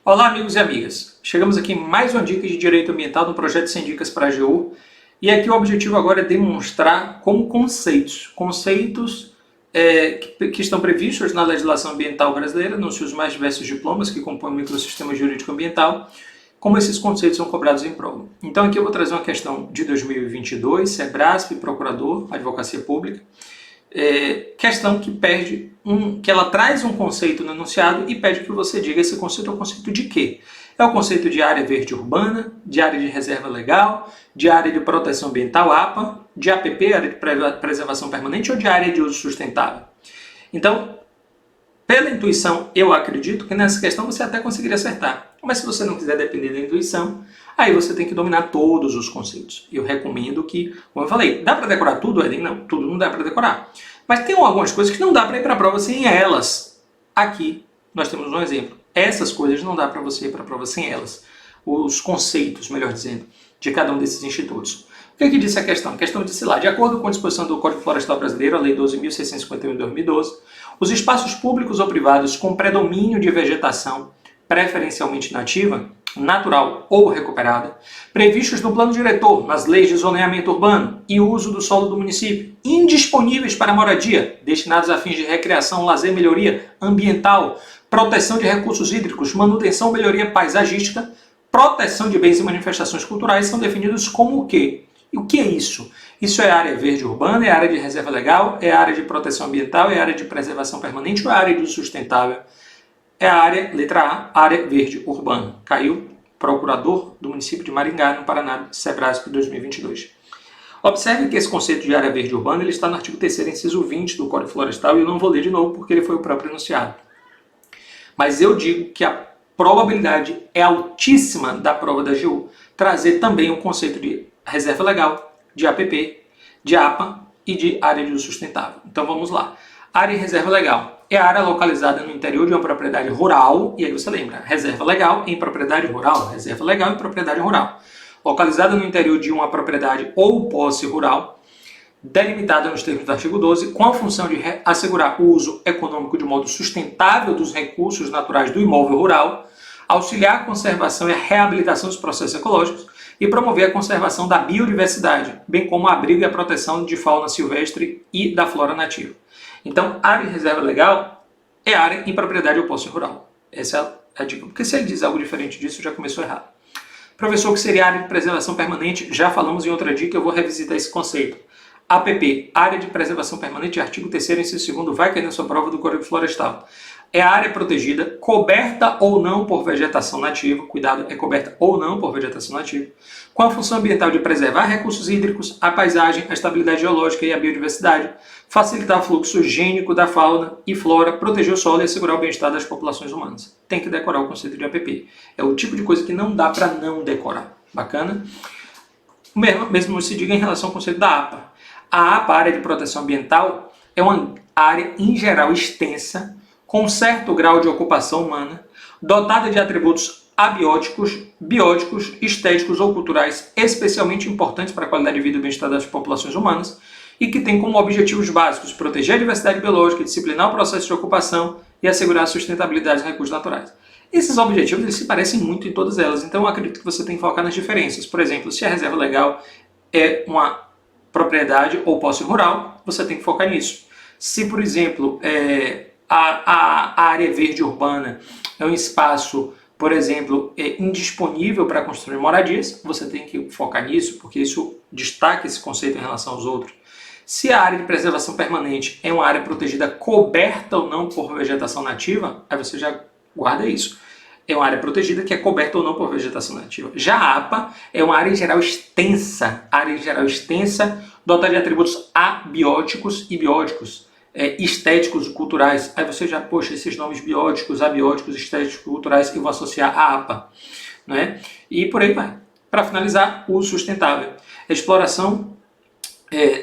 Olá, amigos e amigas. Chegamos aqui em mais uma dica de direito ambiental no projeto 100 Dicas para a AGU. E aqui o objetivo agora é demonstrar como conceitos que estão previstos na legislação ambiental brasileira, nos seus mais diversos diplomas que compõem o microsistema jurídico ambiental, como esses conceitos são cobrados em prova. Então aqui eu vou trazer uma questão de 2022, SEBRASP, Procurador, Advocacia Pública, questão que ela traz um conceito no enunciado e pede que você diga esse conceito é o conceito de quê? É o conceito de área verde urbana, de área de reserva legal, de área de proteção ambiental, APA, de APP, área de preservação permanente, ou de área de uso sustentável. Então, pela intuição, eu acredito que nessa questão você até conseguiria acertar. Mas se você não quiser depender da intuição, aí você tem que dominar todos os conceitos. Eu recomendo que, como eu falei, dá para decorar tudo, Eden? Não, tudo não dá para decorar. Mas tem algumas coisas que não dá para ir para a prova sem elas. Aqui nós temos um exemplo. Essas coisas não dá para você ir para a prova sem elas. Os conceitos, melhor dizendo, de cada um desses institutos. O que é que disse a questão? A questão disse lá, de acordo com a disposição do Código Florestal Brasileiro, a Lei 12.651 de 2012, os espaços públicos ou privados com predomínio de vegetação preferencialmente nativa, natural ou recuperada, previstos no plano diretor, nas leis de zoneamento urbano e uso do solo do município, indisponíveis para moradia, destinados a fins de recreação, lazer, melhoria ambiental, proteção de recursos hídricos, manutenção, melhoria paisagística, proteção de bens e manifestações culturais, são definidos como o quê? E o que é isso? Isso é área verde urbana, é área de reserva legal, é área de proteção ambiental, é área de preservação permanente ou é área de uso sustentável? É a área, letra A, área verde urbana. Caiu, procurador do município de Maringá, no Paraná, SEBRASP 2022. Observe que esse conceito de área verde urbana ele está no artigo 3º, inciso 20 do Código Florestal, e eu não vou ler de novo porque ele foi o próprio enunciado. Mas eu digo que a probabilidade é altíssima da prova da AGU trazer também o conceito de reserva legal, de APP, de APA e de área de uso sustentável. Então vamos lá. Área de reserva legal é a área localizada no interior de uma propriedade rural, e aí você lembra, reserva legal em propriedade rural, reserva legal em propriedade rural. Localizada no interior de uma propriedade ou posse rural, delimitada nos termos do artigo 12, com a função de assegurar o uso econômico de modo sustentável dos recursos naturais do imóvel rural, auxiliar a conservação e a reabilitação dos processos ecológicos e promover a conservação da biodiversidade, bem como o abrigo e a proteção de fauna silvestre e da flora nativa. Então, área de reserva legal é área em propriedade ou posse rural. Essa é a dica. Porque se ele diz algo diferente disso, já começou errado. Professor, o que seria área de preservação permanente? Já falamos em outra dica, eu vou revisitar esse conceito. APP, área de preservação permanente, artigo 3º, inciso 2º, vai cair na sua prova do Código Florestal. É a área protegida, coberta ou não por vegetação nativa, cuidado, é coberta ou não por vegetação nativa, com a função ambiental de preservar recursos hídricos, a paisagem, a estabilidade geológica e a biodiversidade, facilitar o fluxo gênico da fauna e flora, proteger o solo e assegurar o bem-estar das populações humanas. Tem que decorar o conceito de APP. É o tipo de coisa que não dá para não decorar. Bacana? Mesmo se diga em relação ao conceito da APA. A APA, área de proteção ambiental, é uma área em geral extensa, com certo grau de ocupação humana, dotada de atributos abióticos, bióticos, estéticos ou culturais especialmente importantes para a qualidade de vida e bem-estar das populações humanas e que tem como objetivos básicos proteger a diversidade biológica, disciplinar o processo de ocupação e assegurar a sustentabilidade dos recursos naturais. Esses objetivos eles se parecem muito em todas elas, então eu acredito que você tem que focar nas diferenças. Por exemplo, se a reserva legal é uma propriedade ou posse rural, você tem que focar nisso. Se, por exemplo, a área verde urbana é um espaço, por exemplo, indisponível para construir moradias, você tem que focar nisso, porque isso destaca esse conceito em relação aos outros. Se a área de preservação permanente é uma área protegida coberta ou não por vegetação nativa, aí você já guarda isso. É uma área protegida que é coberta ou não por vegetação nativa. Já a APA é uma área em geral extensa, dotada de atributos abióticos e bióticos, estéticos e culturais. Aí você já, poxa, esses nomes bióticos, abióticos, estéticos e culturais eu vou associar à APA. Né? E por aí vai. Para finalizar, o uso sustentável. A exploração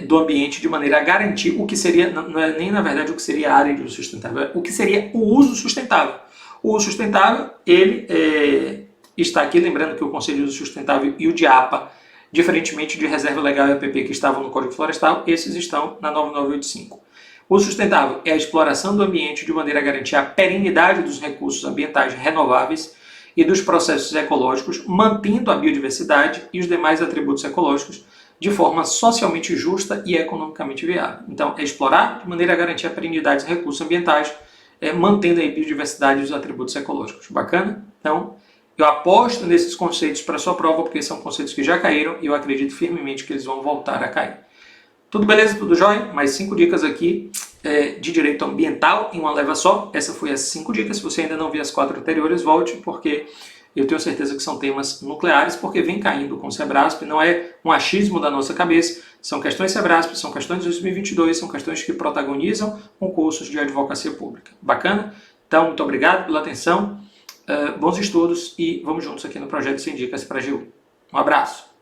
do ambiente de maneira a garantir o que seria, não é nem na verdade o que seria a área de uso sustentável, é o que seria o uso sustentável. O uso sustentável, ele está aqui, lembrando que o Conselho de Uso Sustentável e o de APA, diferentemente de reserva legal e APP que estavam no Código Florestal, esses estão na 9985. O sustentável é a exploração do ambiente de maneira a garantir a perenidade dos recursos ambientais renováveis e dos processos ecológicos, mantendo a biodiversidade e os demais atributos ecológicos de forma socialmente justa e economicamente viável. Então, é explorar de maneira a garantir a perenidade dos recursos ambientais, mantendo a biodiversidade e os atributos ecológicos. Bacana? Então, eu aposto nesses conceitos para a sua prova, porque são conceitos que já caíram e eu acredito firmemente que eles vão voltar a cair. Tudo beleza? Tudo jóia? Mais 5 dicas aqui de direito ambiental em uma leva só. Essa foi as 5 dicas. Se você ainda não viu as 4 anteriores, volte, porque eu tenho certeza que são temas nucleares, porque vem caindo com o Sebrasp, não é um achismo da nossa cabeça, são questões Sebrasp, são questões de 2022, são questões que protagonizam concursos de advocacia pública. Bacana? Então, muito obrigado pela atenção, bons estudos e vamos juntos aqui no projeto Sem Dicas para a AGU. Um abraço!